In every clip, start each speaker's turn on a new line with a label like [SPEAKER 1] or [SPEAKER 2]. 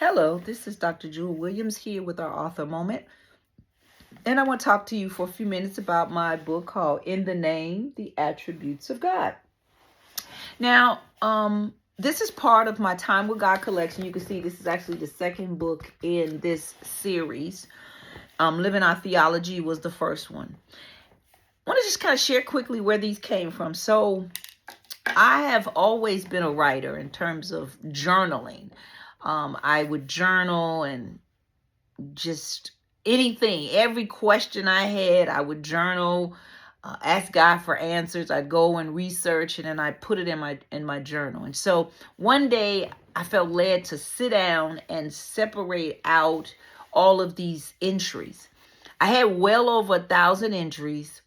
[SPEAKER 1] Hello, this is Dr. Jewel Williams here with our author moment. And I want to talk to you for a few minutes about my book called In the Name, The Attributes of God. Now, this is part of my Time with God collection. You can see this is actually the second book in this series. Living Our Theology was the first one. I want to just kind of share quickly where these came from. So I have always been a writer in terms of journaling. I would journal and just anything, every question I had, I would journal, ask God for answers. I'd go and research, and then I put it in my journal. And so one day I felt led to sit down and separate out all of these entries. I had well over 1,000 entries.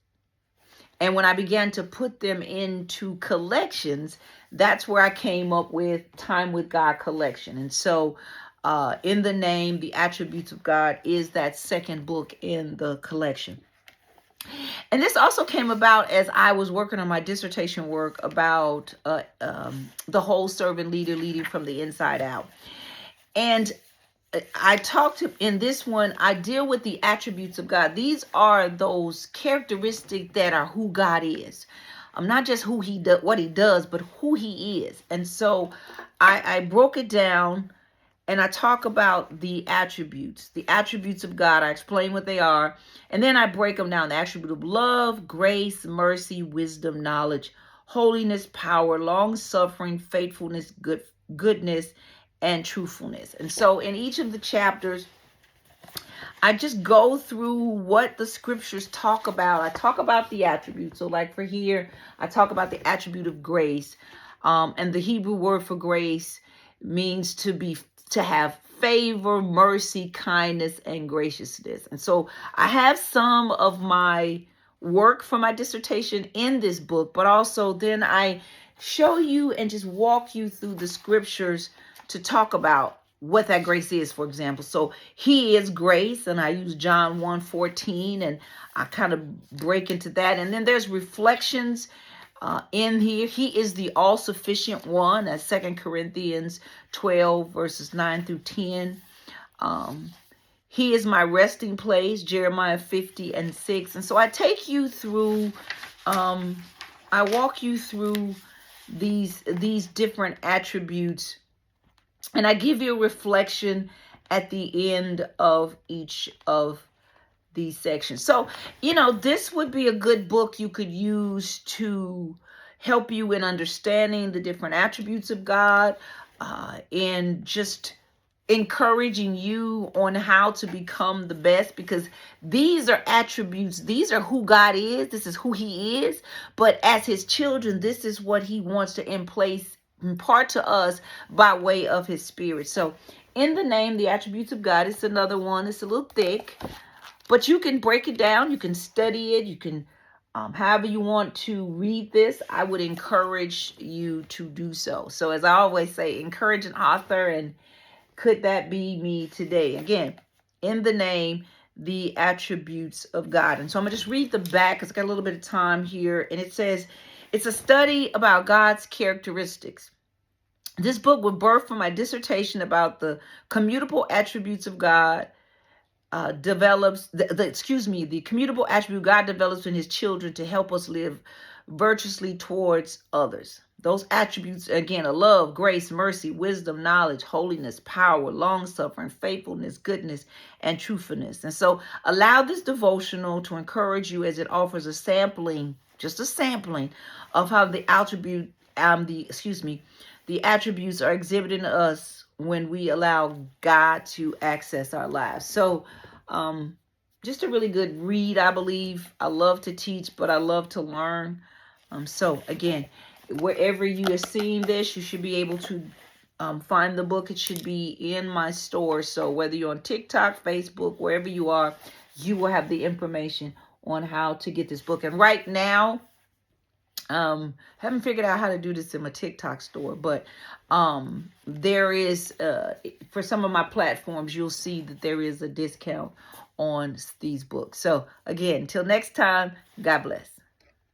[SPEAKER 1] And when I began to put them into collections, that's where I came up with Time with God collection. And so In the Name, The Attributes of God is that second book in the collection. And this also came about as I was working on my dissertation work about the whole servant leader leading from the inside out. And I talked in this one, I deal with the attributes of God. These are those characteristics that are who God is. Not just who he does, what he does, but who he is. And so I broke it down and I talk about the attributes of God. I explain what they are. And then I break them down. The attribute of love, grace, mercy, wisdom, knowledge, holiness, power, long suffering, faithfulness, goodness, and truthfulness. And so in each of the chapters, I just go through what the scriptures talk about. I talk about the attributes. So like for here, I talk about the attribute of grace. And the Hebrew word for grace means to have favor, mercy, kindness, and graciousness. And so I have some of my work for my dissertation in this book, but also then I show you and just walk you through the scriptures to talk about what that grace is, for example. So he is grace, and I use John 1:14, and I kind of break into that. And then there's reflections in here. He is the all-sufficient one. That's 2 Corinthians 12, verses 9 through 10. He is my resting place, Jeremiah 50:6. And so I take you through, I walk you through these different attributes, and I give you a reflection at the end of each of these sections. So, this would be a good book you could use to help you in understanding the different attributes of God, and just encouraging you on how to become the best, because these are attributes. These are who God is. This is who he is. But as his children, this is what he wants to impart to us by way of his spirit. So In the Name, The Attributes of God, it's another one. It's a little thick, but you can break it down. You can study it. You can, however you want to read this, I would encourage you to do so. So as I always say, encourage an author, and could that be me today? Again, In the Name, The Attributes of God. And so I'm going to just read the back because I got a little bit of time here. And it says, it's a study about God's characteristics. This book was birthed from my dissertation about the commutable attributes of God. The commutable attribute God develops in his children to help us live virtuously towards others. Those attributes, again, are love, grace, mercy, wisdom, knowledge, holiness, power, long-suffering, faithfulness, goodness, and truthfulness. And so allow this devotional to encourage you as it offers a sampling, just a sampling of how the attributes are exhibited in us when we allow God to access our lives. So just a really good read, I believe. I love to teach, but I love to learn. So again, wherever you are seeing this, you should be able to find the book. It should be in my store. So whether you're on TikTok, Facebook, wherever you are, you will have the information on how to get this book. And right now, haven't figured out how to do this in my TikTok store, but there is, for some of my platforms, you'll see that there is a discount on these books. So again, until next time, God bless.